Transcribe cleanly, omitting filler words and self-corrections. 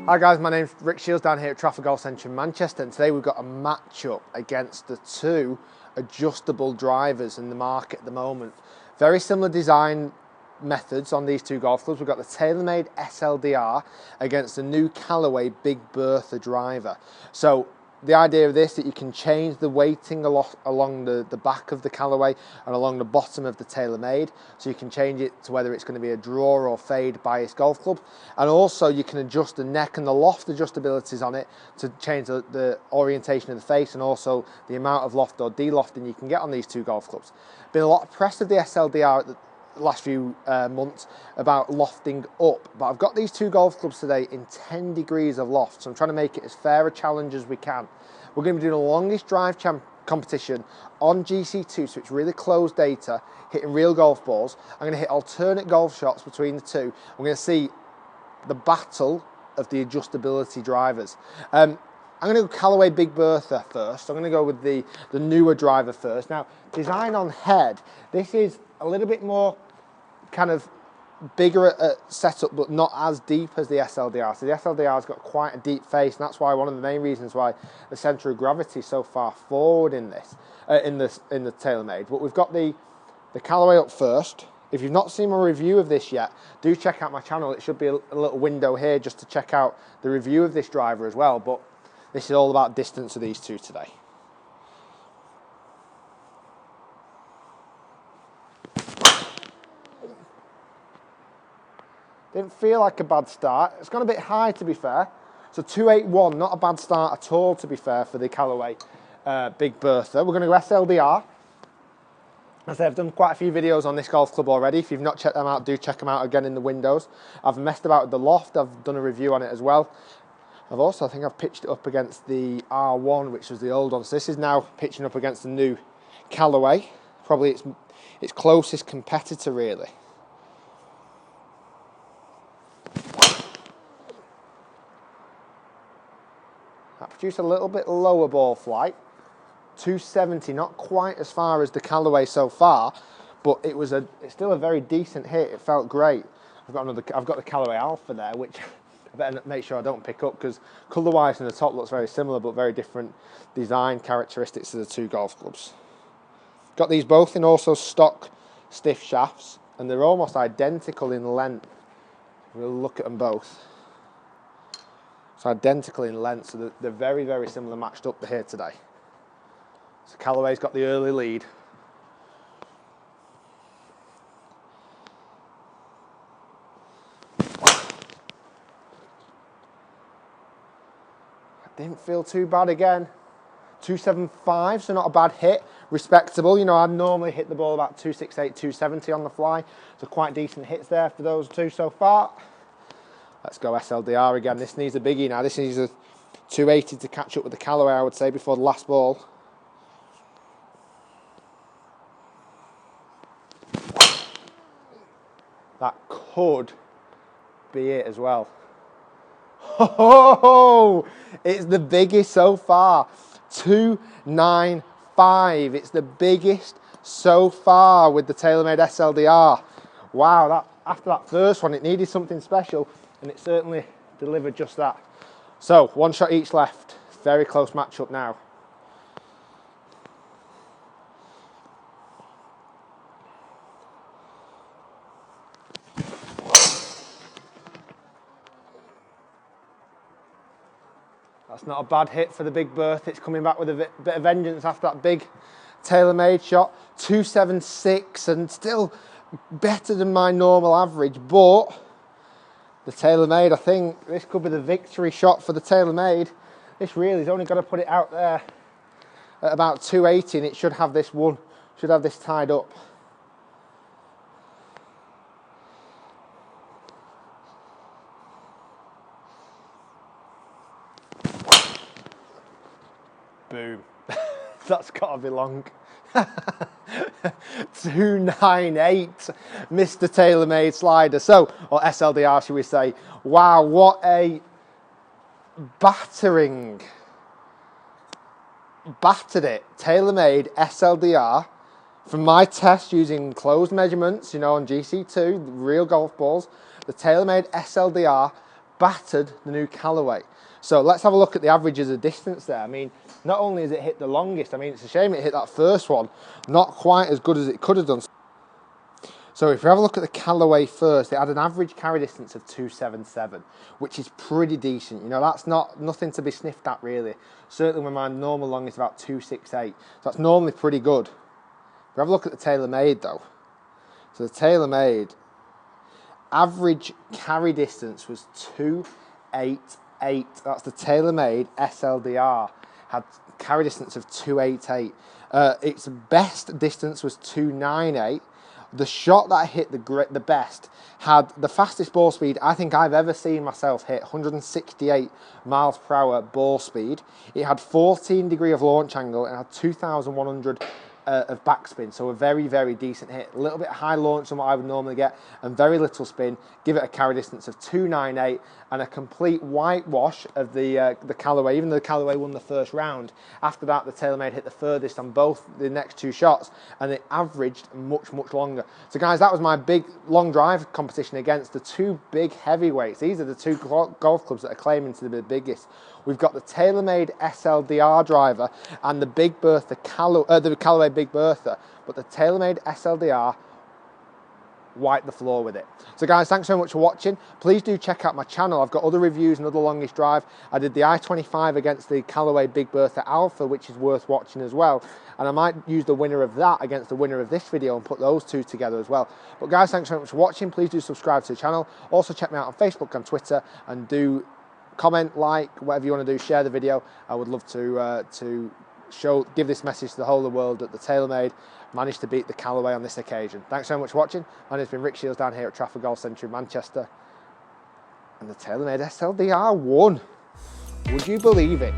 Hi guys, my name's Rick Shiels down here at Trafford Golf Centre in Manchester, and today we've got a match-up against the two adjustable drivers in the market at the moment. Very similar design methods on these two golf clubs. We've got the TaylorMade SLDR against the new Callaway Big Bertha driver. So the idea of this is that you can change the weighting along the back of the Callaway and along the bottom of the TaylorMade. So you can change it to whether it's going to be a draw or fade bias golf club. And also you can adjust the neck and the loft adjustabilities on it to change the orientation of the face, and also the amount of loft or de-lofting you can get on these two golf clubs. Been a lot of press of the SLDR at the last few months about lofting up, but I've got these two golf clubs today in 10 degrees of loft, so I'm trying to make it as fair a challenge as we can. We're going to be doing the longest drive competition on GC2, so it's really closed data, hitting real golf balls. I'm going to hit alternate golf shots between the two. I'm going to see the battle of the adjustability drivers. I'm going to go Callaway Big Bertha first. I'm going to go with the newer driver first. Now, design on head, this is a little bit more kind of bigger setup, but not as deep as the SLDR. So the SLDR's got quite a deep face, and that's why one of the main reasons why the centre of gravity is so far forward in this, in the TaylorMade. But we've got the Callaway up first. If you've not seen my review of this yet, do check out my channel. It should be a little window here just to check out the review of this driver as well. But this is all about distance of these two today. Didn't feel like a bad start. It's gone a bit high, to be fair. So 281, not a bad start at all, to be fair, for the Callaway Big Bertha. We're going to go SLDR. As I say, I've done quite a few videos on this golf club already. If you've not checked them out, do check them out again in the windows. I've messed about with the loft. I've done a review on it as well. I think I've pitched it up against the R1, which was the old one. So this is now pitching up against the new Callaway. Probably its closest competitor, really. That produced a little bit lower ball flight, 270, not quite as far as the Callaway so far, but it's still a very decent hit. It felt great. I've got the Callaway Alpha there, which I better make sure I don't pick up, because colour-wise in the top looks very similar, but very different design characteristics to the two golf clubs. Got these both in also stock stiff shafts, and they're almost identical in length. We'll look at them both. It's identical in length, so they're very, very similar matched up here today. So Callaway's got the early lead. Didn't feel too bad again. 275, so not a bad hit. Respectable. You know, I normally hit the ball about 268, 270 on the fly. So quite decent hits there for those two so far. Let's go SLDR again. This needs a biggie now. This needs a 280 to catch up with the Callaway, I would say, before the last ball. That could be it as well. Oh, it's the biggest so far. 295. It's the biggest so far with the TaylorMade SLDR. Wow, after that first one, it needed something special, and it certainly delivered just that. So, one shot each left. Very close matchup now. That's not a bad hit for the Big Bertha. It's coming back with a bit of vengeance after that big TaylorMade shot. 276, and still better than my normal average, but the TaylorMade, I think this could be the victory shot for the TaylorMade. This really has only got to put it out there at about 280, and it should have this tied up. Boom. That's got to be long. 298, Mr. TaylorMade slider. So, or SLDR, should we say. Wow, what a battering. Battered it. TaylorMade SLDR. From my test using closed measurements, you know, on GC2, real golf balls, the TaylorMade SLDR battered the new Callaway. So let's have a look at the averages of distance there. I mean, not only has it hit the longest, I mean, it's a shame it hit that first one, not quite as good as it could have done. So if you have a look at the Callaway first, it had an average carry distance of 277, which is pretty decent. You know, that's nothing to be sniffed at really. Certainly when my normal long is about 268, so that's normally pretty good. If you have a look at the TaylorMade though, so the TaylorMade average carry distance was 288. That's the TaylorMade SLDR, had carry distance of 288. Its best distance was 298. The shot that I hit the best had the fastest ball speed I think I've ever seen myself hit, 168 miles per hour ball speed. It had 14 degree of launch angle and had 2,100 of backspin, so a very, very decent hit. A little bit high launch than what I would normally get and very little spin. Give it a carry distance of 298 and a complete whitewash of the Callaway. Even though the Callaway won the first round, after that the TaylorMade hit the furthest on both the next two shots and it averaged much, much longer. So guys, that was my big long drive competition against the two big heavyweights. These are the two golf clubs that are claiming to be the biggest. We've got the TaylorMade SLDR driver and the Big Bertha the Callaway Big Bertha, but the TaylorMade SLDR wiped the floor with it. So guys, thanks so much for watching. Please do check out my channel. I've got other reviews and other longest drive. I did the I-25 against the Callaway Big Bertha Alpha, which is worth watching as well. And I might use the winner of that against the winner of this video and put those two together as well. But guys, thanks so much for watching. Please do subscribe to the channel. Also check me out on Facebook and Twitter, and do comment, like, whatever you want to do, share the video. I would love to give this message to the whole of the world that the TaylorMade managed to beat the Callaway on this occasion. Thanks so much for watching. My name's been Rick Shiels down here at Trafford Golf Centre in Manchester. And the TaylorMade SLDR won. Would you believe it?